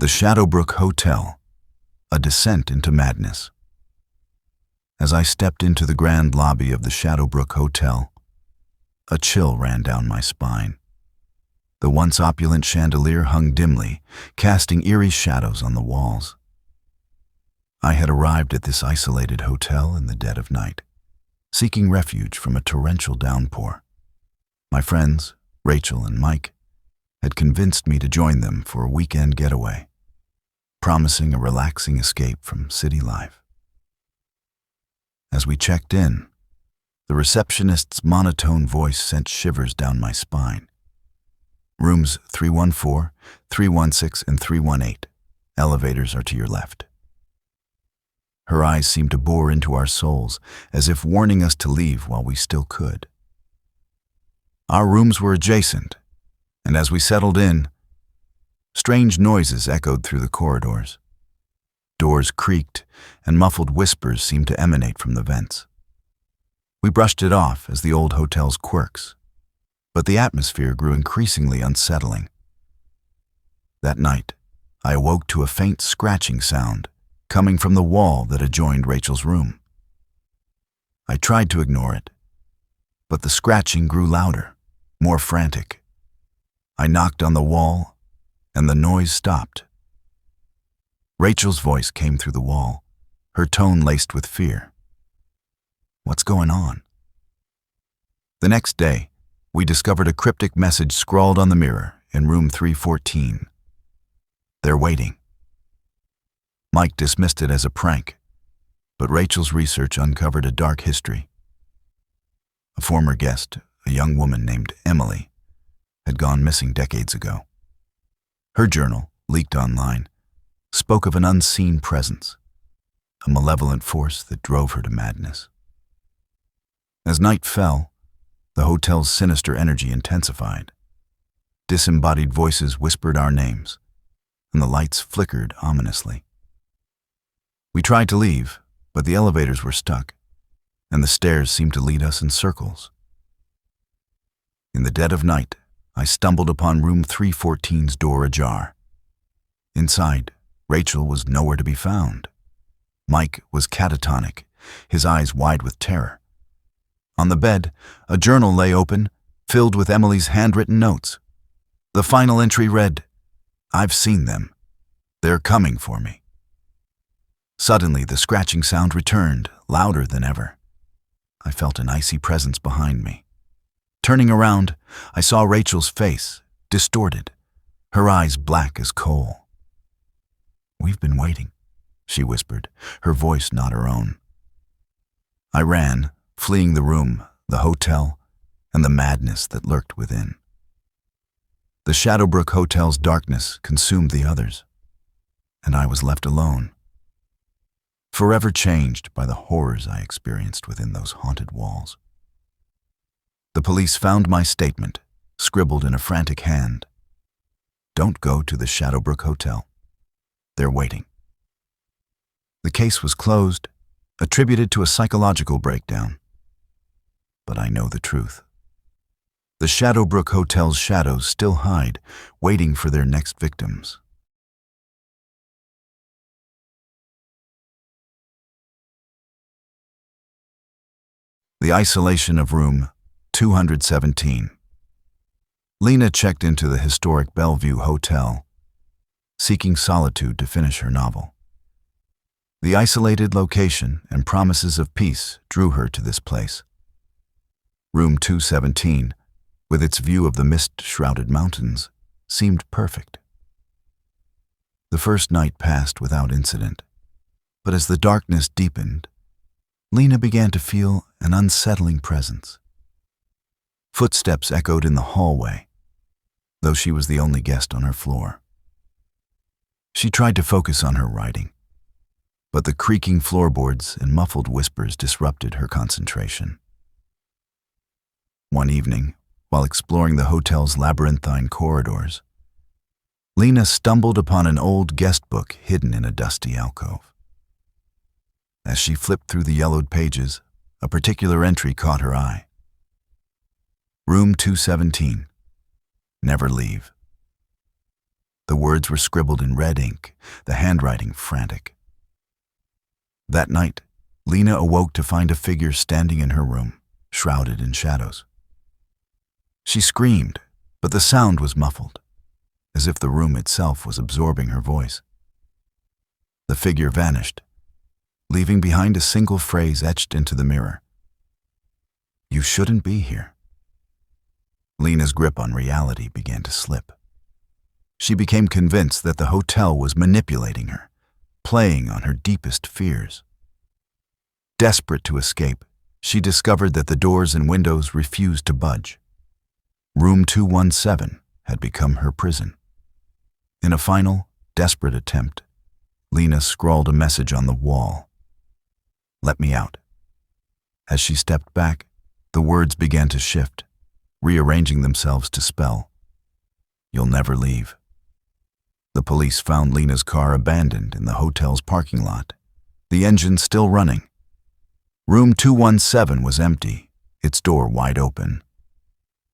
The Shadowbrook Hotel, a descent into madness. As I stepped into the grand lobby of the Shadowbrook Hotel, a chill ran down my spine. The once opulent chandelier hung dimly, casting eerie shadows on the walls. I had arrived at this isolated hotel in the dead of night, seeking refuge from a torrential downpour. My friends, Rachel and Mike, had convinced me to join them for a weekend getaway, promising a relaxing escape from city life. As we checked in, the receptionist's monotone voice sent shivers down my spine. Rooms 314, 316, and 318. Elevators are to your left. Her eyes seemed to bore into our souls, as if warning us to leave while we still could. Our rooms were adjacent, and as we settled in, strange noises echoed through the corridors. Doors creaked, and muffled whispers seemed to emanate from the vents. We brushed it off as the old hotel's quirks, but the atmosphere grew increasingly unsettling. That night, I awoke to a faint scratching sound coming from the wall that adjoined Rachel's room. I tried to ignore it, but the scratching grew louder, more frantic. I knocked on the wall, and the noise stopped. Rachel's voice came through the wall, her tone laced with fear. What's going on? The next day, we discovered a cryptic message scrawled on the mirror in room 314. They're waiting. Mike dismissed it as a prank, but Rachel's research uncovered a dark history. A former guest, a young woman named Emily, had gone missing decades ago. Her journal, leaked online, spoke of an unseen presence, a malevolent force that drove her to madness. As night fell, the hotel's sinister energy intensified. Disembodied voices whispered our names, and the lights flickered ominously. We tried to leave, but the elevators were stuck, and the stairs seemed to lead us in circles. In the dead of night, I stumbled upon room 314's door ajar. Inside, Rachel was nowhere to be found. Mike was catatonic, his eyes wide with terror. On the bed, a journal lay open, filled with Emily's handwritten notes. The final entry read, "I've seen them. They're coming for me." Suddenly, the scratching sound returned, louder than ever. I felt an icy presence behind me. Turning around, I saw Rachel's face, distorted, her eyes black as coal. "We've been waiting," she whispered, her voice not her own. I ran, fleeing the room, the hotel, and the madness that lurked within. The Shadowbrook Hotel's darkness consumed the others, and I was left alone, forever changed by the horrors I experienced within those haunted walls. The police found my statement, scribbled in a frantic hand. "Don't go to the Shadowbrook Hotel. They're waiting." The case was closed, attributed to a psychological breakdown. But I know the truth. The Shadowbrook Hotel's shadows still hide, waiting for their next victims. The isolation of room 217. Lena checked into the historic Bellevue Hotel, seeking solitude to finish her novel. The isolated location and promises of peace drew her to this place. Room 217, with its view of the mist-shrouded mountains, seemed perfect. The first night passed without incident, but as the darkness deepened, Lena began to feel an unsettling presence. Footsteps echoed in the hallway, though she was the only guest on her floor. She tried to focus on her writing, but the creaking floorboards and muffled whispers disrupted her concentration. One evening, while exploring the hotel's labyrinthine corridors, Lena stumbled upon an old guest book hidden in a dusty alcove. As she flipped through the yellowed pages, a particular entry caught her eye. Room 217. Never leave. The words were scribbled in red ink, the handwriting frantic. That night, Lena awoke to find a figure standing in her room, shrouded in shadows. She screamed, but the sound was muffled, as if the room itself was absorbing her voice. The figure vanished, leaving behind a single phrase etched into the mirror. "You shouldn't be here." Lena's grip on reality began to slip. She became convinced that the hotel was manipulating her, playing on her deepest fears. Desperate to escape, she discovered that the doors and windows refused to budge. Room 217 had become her prison. In a final, desperate attempt, Lena scrawled a message on the wall. "Let me out." As she stepped back, the words began to shift, rearranging themselves to spell, "You'll never leave." The police found Lena's car abandoned in the hotel's parking lot, the engine still running. Room 217 was empty, its door wide open.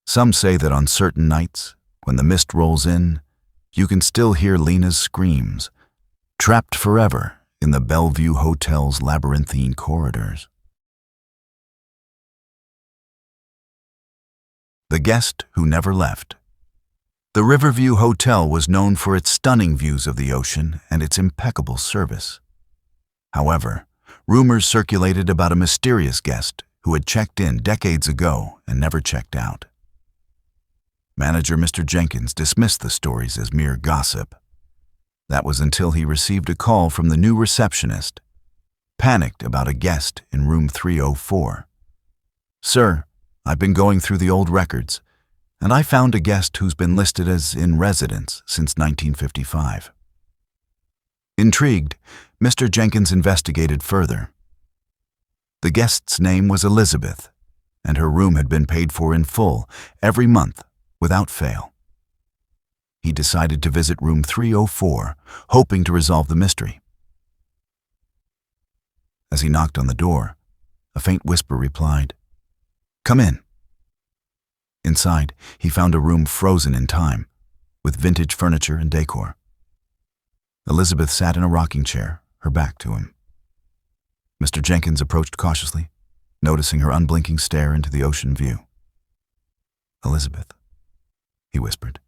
Some say that on certain nights, when the mist rolls in, you can still hear Lena's screams, trapped forever in the Bellevue Hotel's labyrinthine corridors. The Guest Who Never Left. The Riverview Hotel was known for its stunning views of the ocean and its impeccable service. However, rumors circulated about a mysterious guest who had checked in decades ago and never checked out. Manager Mr. Jenkins dismissed the stories as mere gossip. That was until he received a call from the new receptionist, panicked about a guest in room 304. "Sir, I've been going through the old records, and I found a guest who's been listed as in residence since 1955. Intrigued, Mr. Jenkins investigated further. The guest's name was Elizabeth, and her room had been paid for in full every month without fail. He decided to visit room 304, hoping to resolve the mystery. As he knocked on the door, a faint whisper replied, "Come in." Inside, he found a room frozen in time, with vintage furniture and decor. Elizabeth sat in a rocking chair, her back to him. Mr. Jenkins approached cautiously, noticing her unblinking stare into the ocean view. "Elizabeth," he whispered.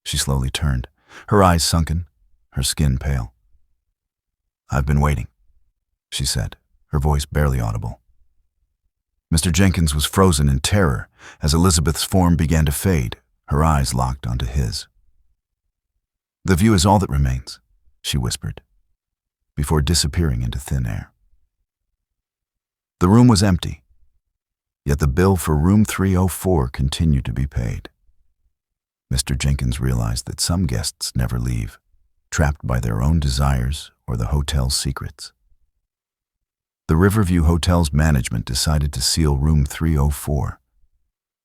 She slowly turned, her eyes sunken, her skin pale. "I've been waiting," she said, her voice barely audible. Mr. Jenkins was frozen in terror as Elizabeth's form began to fade, her eyes locked onto his. "The view is all that remains," she whispered, before disappearing into thin air. The room was empty, yet the bill for room 304 continued to be paid. Mr. Jenkins realized that some guests never leave, trapped by their own desires or the hotel's secrets. The Riverview Hotel's management decided to seal room 304,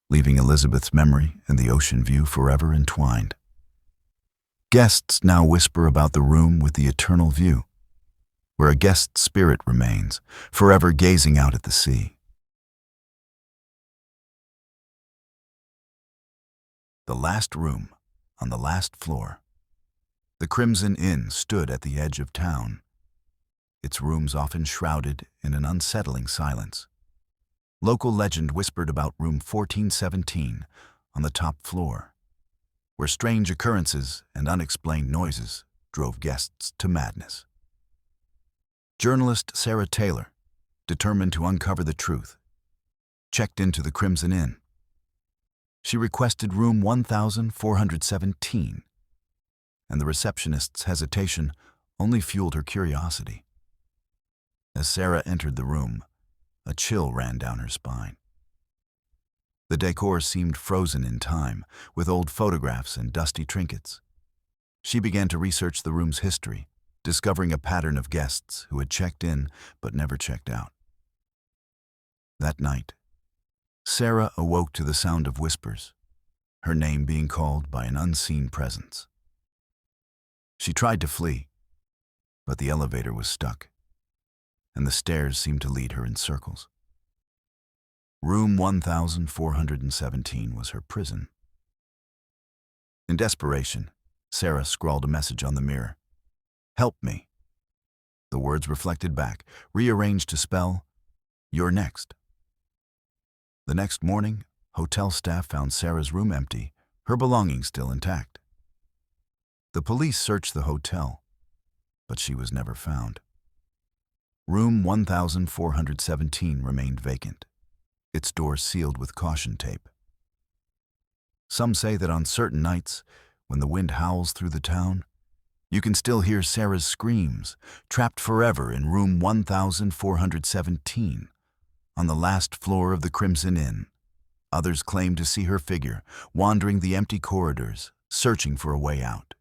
leaving Elizabeth's memory and the ocean view forever entwined. Guests now whisper about the room with the eternal view, where a guest's spirit remains, forever gazing out at the sea. The last room on the last floor. The Crimson Inn stood at the edge of town, its rooms often shrouded in an unsettling silence. Local legend whispered about room 1417 on the top floor, where strange occurrences and unexplained noises drove guests to madness. Journalist Sarah Taylor, determined to uncover the truth, checked into the Crimson Inn. She requested room 1417, and the receptionist's hesitation only fueled her curiosity. As Sarah entered the room, a chill ran down her spine. The decor seemed frozen in time, with old photographs and dusty trinkets. She began to research the room's history, discovering a pattern of guests who had checked in but never checked out. That night, Sarah awoke to the sound of whispers, her name being called by an unseen presence. She tried to flee, but the elevator was stuck, and the stairs seemed to lead her in circles. Room 1417 was her prison. In desperation, Sarah scrawled a message on the mirror. "Help me." The words reflected back, rearranged to spell, "You're next." The next morning, hotel staff found Sarah's room empty, her belongings still intact. The police searched the hotel, but she was never found. Room 1417 remained vacant, its doors sealed with caution tape. Some say that on certain nights, when the wind howls through the town, you can still hear Sarah's screams, trapped forever in room 1417, on the last floor of the Crimson Inn. Others claim to see her figure, wandering the empty corridors, searching for a way out.